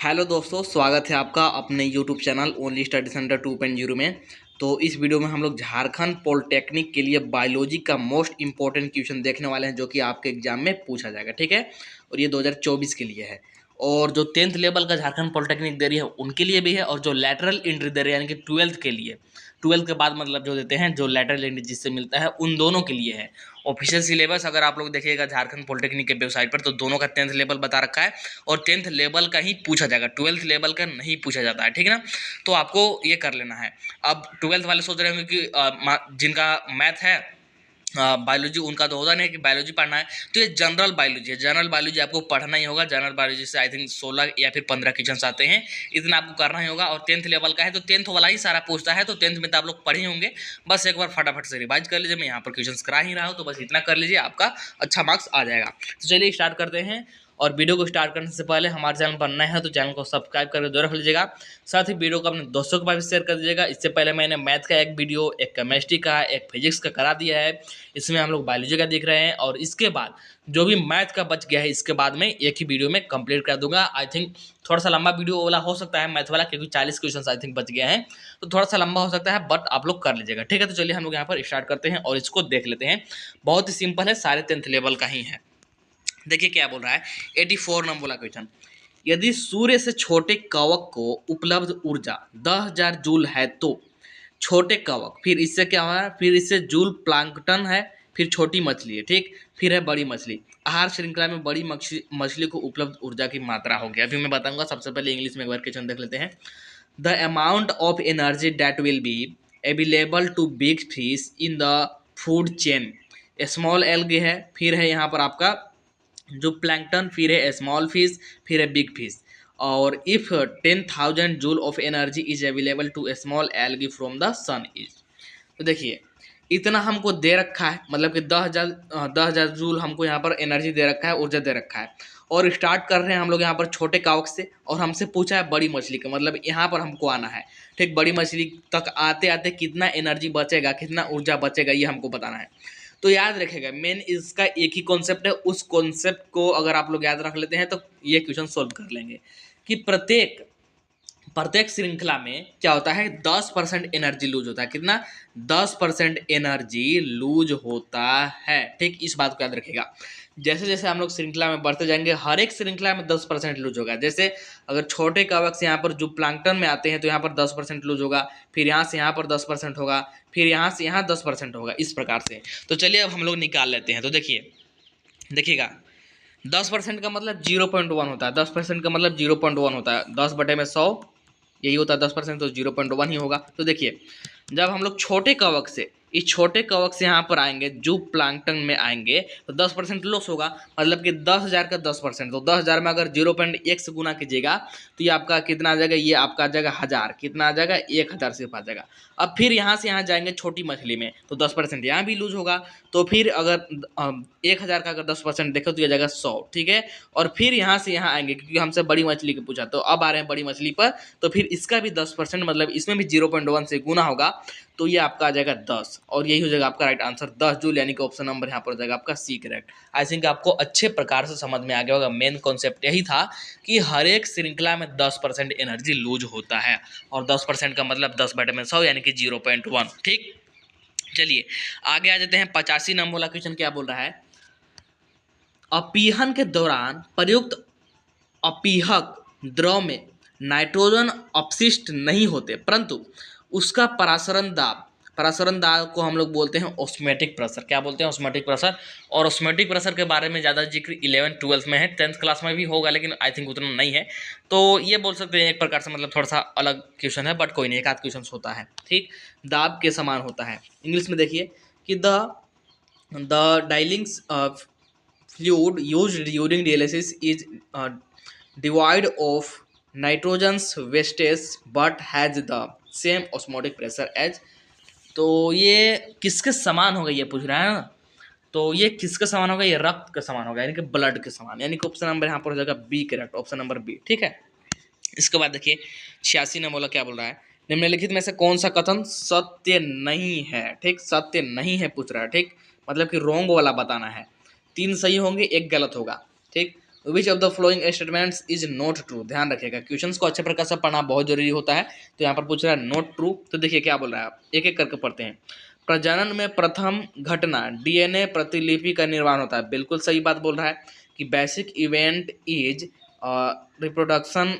Hello दोस्तों, स्वागत है आपका अपने YouTube channel only study centre 2.0 में। तो इस वीडियो में हम लोग झारखंड पॉलिटेक्निक के लिए बायोलॉजी का मोस्ट इंपॉर्टेंट क्वेश्चन देखने वाले हैं, जो कि आपके एग्जाम में पूछा जाएगा। ठीक है, और ये 2024 के लिए है। और जो 10th लेवल का झारखंड पॉलिटेक्निक दे रही है उनके लिए भी है, और जो लैटरल एंट्री दे रही है यानी कि 12th के लिए, 12th के बाद मतलब जो देते हैं जो लैटरल एंट्री जिससे मिलता है उन दोनों के लिए है। ऑफिशियल सिलेबस अगर आप लोग देखिएगा झारखंड पॉलिटेक्निक के वेबसाइट पर, तो दोनों का 10th लेवल बता रखा है, और 10th लेवल का ही पूछा जाएगा, 12th लेवल का नहीं पूछा जाता है। ठीक है ना, तो आपको ये कर लेना है। अब 12th वाले सोच रहे होंगे कि जिनका मैथ है, बायोलॉजी उनका तो होता नहीं कि बायोलॉजी पढ़ना है, तो ये जनरल बायोलॉजी है। जनरल बायोलॉजी आपको पढ़ना ही होगा। जनरल बायोलॉजी से आई थिंक 16 या फिर 15 क्वेश्चन आते हैं, इतना आपको करना ही होगा। और 10th लेवल का है तो 10th वाला ही सारा पूछता है, तो 10th में तो आप लोग पढ़े होंगे। बस एक बार फटाफट से रिवाइज कर लीजिए। मैं यहाँ पर क्वेश्चन करा ही रहा हूँ, तो बस इतना कर लीजिए, आपका अच्छा मार्क्स आ जाएगा। तो चलिए स्टार्ट करते हैं। और वीडियो को स्टार्ट करने से पहले हमारे चैनल पर नए हैं तो चैनल को सब्सक्राइब करके जरूर रख लीजिएगा। साथ ही वीडियो को अपने दोस्तों के पास शेयर कर दीजिएगा। इससे पहले मैंने मैथ का एक वीडियो, एक केमिस्ट्री का, एक फिजिक्स का करा दिया है। इसमें हम लोग बायोलॉजी का देख रहे हैं, और इसके बाद जो भी मैथ का बच गया है इसके बाद में एक ही वीडियो में कंप्लीट कर दूंगा। आई थिंक थोड़ा सा लंबा वीडियो वाला हो सकता है मैथ वाला, क्योंकि 40 क्वेश्चन आई थिंक बच गए हैं, तो थोड़ा सा लंबा हो सकता है, बट आप लोग कर लीजिएगा। ठीक है, तो चलिए हम लोग यहाँ पर स्टार्ट करते हैं और इसको देख लेते हैं। बहुत ही सिंपल है, सारे 10th लेवल का ही है। देखिए क्या बोल रहा है, 84 नंबर वाला क्वेश्चन। यदि सूर्य से छोटे कवक को उपलब्ध ऊर्जा 10,000 जूल है, तो छोटे कवक, फिर इससे क्या हो रहा है, फिर इससे जूल प्लांकटन है, फिर छोटी मछली है, ठीक, फिर है बड़ी मछली। आहार श्रृंखला में बड़ी मछली को उपलब्ध ऊर्जा की मात्रा होगी। अभी मैं बताऊंगा। सबसे पहले इंग्लिश में एक बार क्वेश्चन देख लेते हैं। The amount of energy that will be available to big fish in the food chain. Small algae है, फिर है यहाँ पर आपका जो प्लैंकटन, फिर है स्मॉल फिश, फिर है बिग फिश। और if 10,000 joule of energy is available to small algae from the sun is. तो देखिए इतना हमको दे रखा है, मतलब कि 10,000 जूल हमको यहाँ पर एनर्जी दे रखा है, ऊर्जा दे रखा है। और स्टार्ट कर रहे हैं हम लोग यहाँ पर छोटे कावक से, और हमसे पूछा है बड़ी मछली का, मतलब यहाँ पर हमको आना है। ठीक, बड़ी मछली तक आते आते कितना एनर्जी बचेगा, कितना ऊर्जा बचेगा, ये हमको बताना है। तो याद रखेगा, मेन इसका एक ही कॉन्सेप्ट है। उस कॉन्सेप्ट को अगर आप लोग याद रख लेते हैं तो ये क्वेश्चन सोल्व कर लेंगे। कि प्रत्येक प्रत्येक श्रृंखला में क्या होता है, 10% एनर्जी लूज होता है। कितना? 10% एनर्जी लूज होता है। ठीक, इस बात को याद रखिएगा। जैसे जैसे हम लोग श्रृंखला में बढ़ते जाएंगे, हर एक श्रृंखला में 10% लूज होगा। जैसे अगर छोटे कवक से यहाँ पर जो प्लांकटन में आते हैं तो यहाँ पर 10% लूज होगा, फिर यहाँ से यहाँ पर 10% होगा, फिर यहाँ से यहाँ 10% होगा, इस प्रकार से। तो चलिए अब हम लोग निकाल लेते हैं। तो देखिएगा 10% का मतलब 0.1 होता है। 10% का मतलब 0.1 होता है। 10/100 यही होता है 10%, तो 0.1 ही होगा। तो देखिए जब हम लोग छोटे कवक से, इस छोटे कवक से यहाँ पर आएंगे, जो प्लांकटन में आएंगे, तो 10% लॉस होगा। मतलब कि 10,000 का 10%, तो 10,000 में अगर 0.1 से गुना कीजिएगा तो ये आपका कितना आ जाएगा, ये आपका आ जाएगा 1000। कितना आ जाएगा? 1000 सिर्फ आ जाएगा। अब फिर यहाँ से यहाँ जाएंगे छोटी मछली में, तो 10% यहाँ भी लूज होगा। तो फिर अगर 1000 का अगर 10% देखो तो ये जाएगा 100। ठीक है, और फिर यहाँ से यहाँ आएंगे, क्योंकि हमसे बड़ी मछली को पूछा, तो अब आ रहे हैं बड़ी मछली पर, तो फिर इसका भी 10%, मतलब इसमें भी 0.1 से गुना होगा, तो ये आपका आ जाएगा 10, और यही हो जाएगा आपका राइट आंसर 10 जूल, यानी कि ऑप्शन नंबर यहाँ पर हो जाएगा आपका सी करेक्ट। आई थिंक आपको अच्छे प्रकार से समझ में आ गया होगा। मेन कॉन्सेप्ट यही था कि हर एक श्रृंखला में 10% एनर्जी लूज होता है, और 10% का मतलब 10/100 यानी कि 0.1। ठीक, चलिए आगे आ जाते हैं। 85 नंबर वाला क्वेश्चन क्या बोल रहा है, अपीहन के दौरान प्रयुक्त अपीहक द्रव में नाइट्रोजन अपशिष्ट नहीं होते, परंतु उसका परासरण दाब को हम लोग बोलते हैं ऑस्मोटिक प्रेशर। क्या बोलते हैं? Osmotic pressure. और ऑस्मोटिक प्रेशर के बारे में ज़्यादा जिक्र 11th 12th में है, 10th क्लास में भी होगा, लेकिन आई थिंक उतना नहीं है। तो ये बोल सकते हैं एक प्रकार से, मतलब थोड़ा सा अलग क्वेश्चन है, बट कोई नहीं, एक आध क्वेश्चन होता है। ठीक, दाब के समान होता है। इंग्लिश में देखिए कि the डाइलिंग्स fluid used during dialysis is devoid of nitrogen's wastage but has the same osmotic pressure as। तो ये किसके समान होगा, ये पूछ रहा है ना। तो ये किसके समान होगा? ये रक्त के समान होगा, यानी कि ब्लड के समान, यानी कि ऑप्शन नंबर यहाँ पर हो जाएगा B correct, option number B. ठीक है, इसके बाद देखिए 86 नंबर वाला क्या बोल रहा है, निम्नलिखित में से कौन सा कथन सत्य नहीं है। ठीक, सत्य नहीं है पूछ रहा है। ठीक, मतलब कि रोंग वाला बताना है। 3 सही होंगे, 1 गलत होगा। ठीक, विच of the flowing statements is not true. ध्यान रखिएगा, क्वेश्चंस को अच्छे प्रकार से पढ़ना बहुत जरूरी होता है। तो यहाँ पर पूछ रहा है नॉट ट्रू, तो देखिए क्या बोल रहा है, आप एक एक करके पढ़ते हैं। प्रजनन में प्रथम घटना डीएनए प्रतिलिपि का निर्माण होता है, बिल्कुल सही बात बोल रहा है कि basic event is reproduction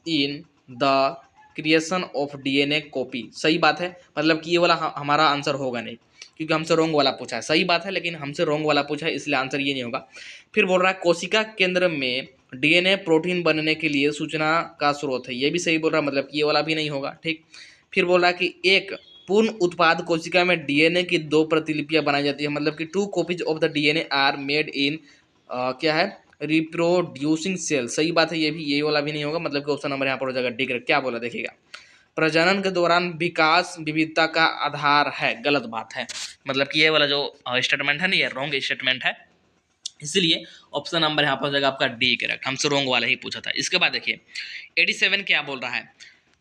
in the creation of DNA copy. सही बात है, मतलब कि ये वाला हमारा आंसर होगा नहीं, क्योंकि हमसे रोंग वाला पूछा है। सही बात है, लेकिन हमसे रोंग वाला पूछा है, इसलिए आंसर ये नहीं होगा। फिर बोल रहा है कोशिका केंद्र में डीएनए प्रोटीन बनने के लिए सूचना का स्रोत है, ये भी सही बोल रहा है, मतलब कि ये वाला भी नहीं होगा। ठीक, फिर बोल रहा है कि एक पूर्ण उत्पाद कोशिका में डीएनए की 2 प्रतिलिपियां बनाई जाती है, मतलब कि 2 copies of the DNA are made in क्या है, रिप्रोड्यूसिंग सेल। सही बात है, ये वाला भी नहीं होगा, मतलब कि ऑप्शन नंबर यहाँ पर हो जाएगा डी करेक्ट। क्या बोला देखिएगा, प्रजनन के दौरान विकास विविधता का आधार है, गलत बात है, मतलब कि ये वाला जो स्टेटमेंट है ना, ये रॉन्ग स्टेटमेंट है, इसलिए ऑप्शन नंबर यहाँ पर हो जाएगा आपका डी करेक्ट। हमसे रॉन्ग वाला ही पूछा था। इसके बाद देखिए 87 क्या बोल रहा है,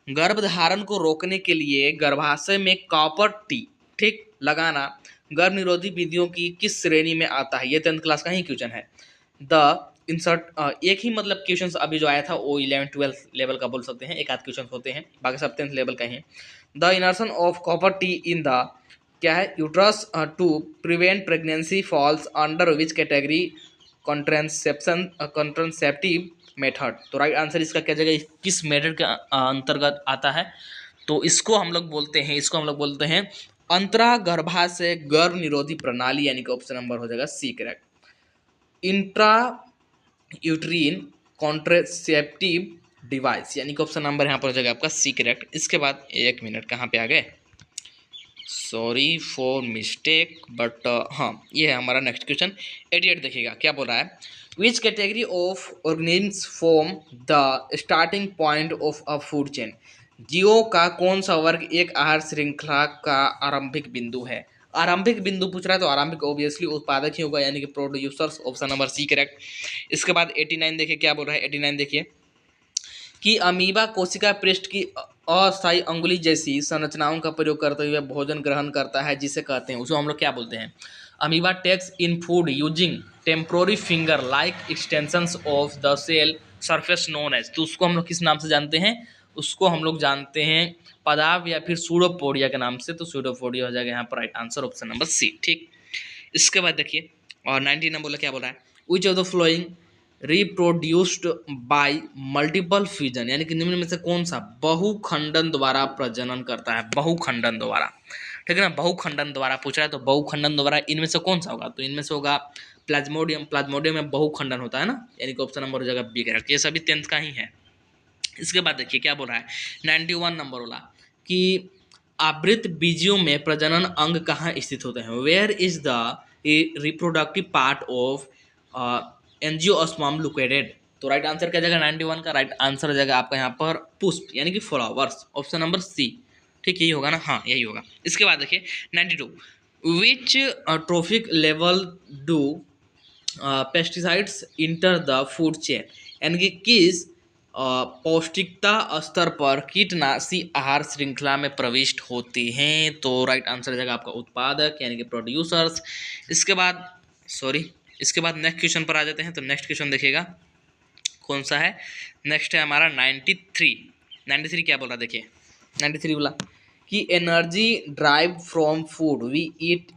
गर्भधारण को रोकने के लिए गर्भाशय में कॉपर टी ठीक लगाना गर्भ निरोधी विधियों की किस श्रेणी में आता है। ये 10th क्लास का ही क्वेश्चन है। द इंसर्ट एक ही मतलब क्वेश्चन अभी जो आया था वो 11-12 लेवल का बोल सकते हैं, एक आध क्वेश्चन होते हैं, बाकी सब 10th लेवल का ही। The insertion of copper T in the क्या है, uterus to prevent pregnancy falls under which category contraceptive method. तो राइट आंसर इसका क्या जगह किस मेथड के अंतर्गत आता है, तो इसको हम लोग बोलते हैं अंतरा गर्भाशय गर्भ निरोधी प्रणाली, यानी कि ऑप्शन नंबर हो जाएगा C correct. Intra uterine contraceptive device, यानी कि ऑप्शन नंबर यहाँ पर हो जाएगा आपका सी करेक्ट। इसके बाद 1 मिनट कहाँ पे आ गए, सॉरी फॉर मिस्टेक, बट हाँ ये है हमारा नेक्स्ट क्वेश्चन। 88 देखिएगा क्या बोल रहा है, which category of organisms form the starting point of a food chain. जीवों का कौन सा वर्ग एक आहार श्रृंखला का आरंभिक बिंदु है। आरंभिक बिंदु पूछ रहा है तो आरंभिक ऑब्वियसली उत्पादक ही होगा, यानी कि producers, option number C correct. इसके बाद 89 देखिए क्या बोल रहा है, 89 देखिए कि अमीबा कोशिका पृष्ठ की अस्थायी अंगुली जैसी संरचनाओं का प्रयोग करते हुए भोजन ग्रहण करता है, जिसे कहते हैं, उसको हम लोग क्या बोलते हैं। Amoeba takes in food using temporary finger like extensions of the cell surface known as. तो उसको हम लोग किस नाम से जानते हैं, उसको हम लोग जानते हैं पदाव या फिर सूडोपोडिया के नाम से। तो सूडोपोडिया हो जाएगा यहाँ पर right answer, option number C. ठीक, इसके बाद देखिए और 90 नंबर बोला क्या बोल रहा है, which of the flowing reproduced bye multiple fusion, यानी कि निम्न में से कौन सा बहुखंडन द्वारा प्रजनन करता है। बहुखंडन द्वारा, ठीक है ना, बहुखंडन द्वारा पूछ रहा है, तो बहुखंडन द्वारा इनमें से कौन सा होगा, तो इनमें से होगा प्लाज्मोडियम। प्लाज्मोडियम में बहुखंडन होता है ना, यानी कि ऑप्शन नंबर हो जाएगा बी करेक्ट। ये सभी 10th का ही है। इसके बाद देखिए क्या बोल रहा है 91 नंबर वाला कि आवृत बीजियों में प्रजनन अंग कहाँ स्थित होते हैं। Where is the reproductive part of angiosperm located. तो राइट आंसर क्या जाएगा 91 का, राइट आंसर हो जाएगा आपका यहाँ पर पुष्प, यानी कि फ्लावर्स, ऑप्शन नंबर सी। ठीक, यही होगा ना, हाँ यही होगा। इसके बाद देखिए 92 which trophic level do pesticides enter the food chain, यानी कि किस पौष्टिकता स्तर पर कीटनाशी आहार श्रृंखला में प्रविष्ट होते हैं। तो राइट आंसर हो जाएगा आपका उत्पादक, यानी कि प्रोड्यूसर्स। इसके बाद इसके बाद नेक्स्ट क्वेश्चन पर आ जाते हैं। तो नेक्स्ट क्वेश्चन देखिएगा कौन सा है, नेक्स्ट है हमारा 93 क्या बोल रहा है देखिए 93 बोला कि energy drive from food we eat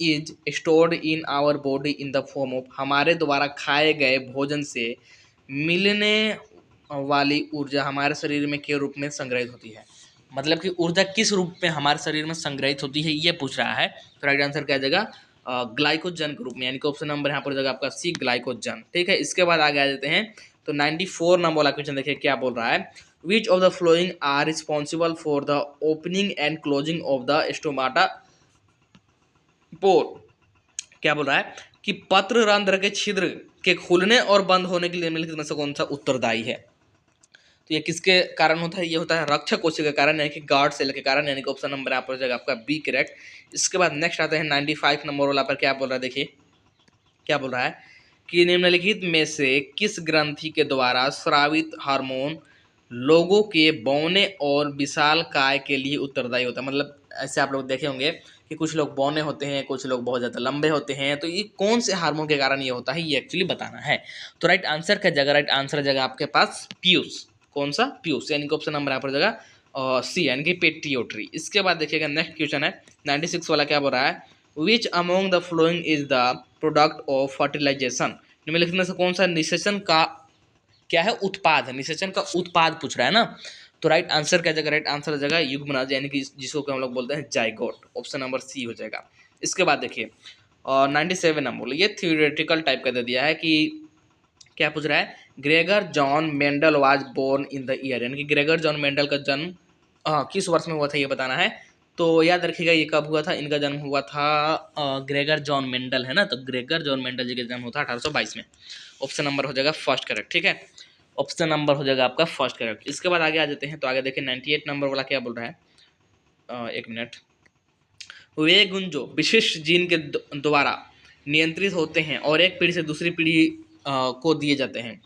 is stored in our body in the form of, हमारे द्वारा खाए गए भोजन से मिलने वाली ऊर्जा हमारे शरीर में के रूप में संग्रहित होती है। मतलब कि ऊर्जा किस रूप में हमारे शरीर में संग्रहित होती है ये पूछ रहा है। तो राइट आंसर क्या जाएगा ग्लाइकोजन के रूप में, यानी कि ऑप्शन नंबर यहाँ पर जाएगा आपका सी ग्लाइकोजन। ठीक है, इसके बाद आगे आ जाते हैं। तो 94 नंबर वाला क्वेश्चन देखिए क्या बोल रहा है, which of the following are responsible for the opening and closing of the stomata pore. क्या बोल रहा है कि पत्र रंध्र के छिद्र के खुलने और बंद होने के लिए निम्नलिखित में से कौन सा उत्तरदायी है। तो ये किसके कारण होता है, ये होता है रक्षक कोशिका के कारण, यानी कि गार्ड सेल के कारण, यानी कि ऑप्शन नंबर यहाँ पर हो जाएगा आपका बी करेक्ट। इसके बाद नेक्स्ट आते हैं 95 नंबर वाला पर क्या बोल रहा है देखिए क्या बोल रहा है कि निम्नलिखित में से किस ग्रंथि के द्वारा स्रावित हार्मोन लोगों के बौने और विशाल काय के लिए उत्तरदायी होता है। मतलब ऐसे आप लोग देखे होंगे कि कुछ लोग बौने होते हैं, कुछ लोग बहुत ज़्यादा लंबे होते हैं, तो ये कौन से हार्मोन के कारण ये होता है, ये एक्चुअली बताना है। तो राइट आंसर का जगह, राइट आंसर जगह आपके पास पीयूष। कौन सा? पीयूष, यानी कि ऑप्शन नंबर यहाँ पर जगह सी, यानी कि पिट्यूटरी। इसके बाद देखिएगा नेक्स्ट क्वेश्चन है 96 वाला, क्या बोल रहा है, which among the following is the product of fertilisation. निम्नलिखित में से कौन सा निषेचन का क्या है, उत्पाद है, निषेचन का उत्पाद पूछ रहा है ना। तो राइट आंसर क्या जगह, राइट आंसर जगह युग्मनज, यानी कि जिसको हम लोग बोलते हैं जाइगोट, ऑप्शन नंबर सी हो जाएगा। इसके बाद देखिए 97 नंबर, ये थियोरेटिकल टाइप का दे दिया है कि क्या पूछ रहा है, Gregor John Mendel was born in the year, यानी कि ग्रेगर जॉन मेंडल का जन्म किस वर्ष में हुआ था, ये बताना है। तो याद रखिएगा ये कब हुआ था, इनका जन्म हुआ था ग्रेगर जॉन मेंडल है ना, तो ग्रेगर जॉन मेंडल जी का जन्म हुआ था 1822 में। ऑप्शन नंबर हो जाएगा फर्स्ट करेक्ट, ठीक है, ऑप्शन नंबर हो जाएगा आपका फर्स्ट करेक्ट। इसके बाद आगे आ जाते हैं, तो आगे देखिए 98 नंबर वाला क्या बोल रहा है, एक मिनट, वे गुण जो विशिष्ट जीन के द्वारा नियंत्रित होते हैं और एक पीढ़ी से दूसरी पीढ़ी को दिए जाते हैं।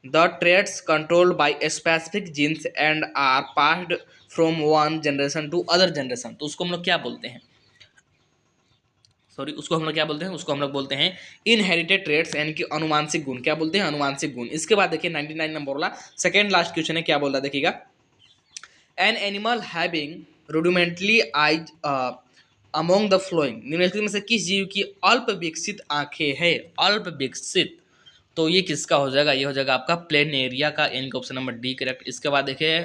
The traits controlled by specific genes and are passed from one generation to other generation, तो उसको हम लोग क्या बोलते हैं, सॉरी उसको हम लोग क्या बोलते हैं, उसको हम लोग बोलते हैं इनहेरिटेड ट्रेड्स, यानी कि अनुवांशिक गुण, क्या बोलते हैं, अनुवांशिक गुण। इसके बाद देखिए 99 नंबर वाला सेकेंड लास्ट क्वेश्चन है, क्या बोल रहा है देखिएगा, an animal having rudimentary eyes among the following, निम्नलिखित में से किस जीव की अल्प विकसित आंखें हैं, अल्प विकसित, तो ये किसका हो जाएगा, ये हो जाएगा आपका प्लेनेरिया का, यानी कि ऑप्शन नंबर डी करेक्ट। इसके बाद देखिए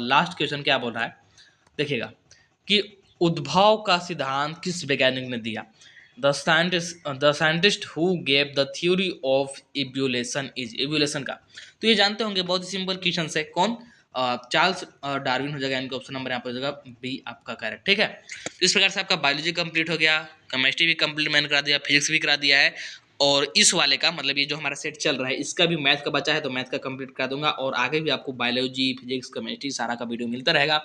लास्ट क्वेश्चन क्या बोल रहा है, देखिएगा कि उद्भव का सिद्धांत किस वैज्ञानिक ने दिया, the scientist who gave the theory of evolution is, evolution का, तो ये जानते होंगे, बहुत ही सिंपल क्वेश्चन है, कौन, चार्ल्स डार्विन हो जाएगा, इनका ऑप्शन नंबर यहाँ पर हो जाएगा बी आपका करेक्ट, ठीक है। तो इस प्रकार से आपका बायोलॉजी कंप्लीट हो गया, केमिस्ट्री भी कंप्लीट मैंने करा दिया, फिजिक्स भी करा दिया है, और इस वाले का मतलब ये जो हमारा सेट चल रहा है इसका भी मैथ का बचा है, तो मैथ का कंप्लीट करा दूंगा, और आगे भी आपको बायोलॉजी, फिजिक्स, केमिस्ट्री सारा का वीडियो मिलता रहेगा।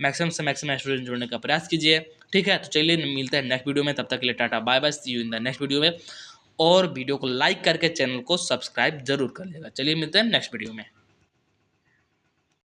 मैक्सिमम से मैक्सिमम स्टूडेंट जोड़ने का प्रयास कीजिए, ठीक है। तो चलिए मिलते हैं नेक्स्ट वीडियो में, तब तक के लिए tata bye bye, see you in the next video में, और वीडियो को लाइक करके चैनल को सब्सक्राइब जरूर कर लेगा। चलिए मिलते हैं नेक्स्ट वीडियो में।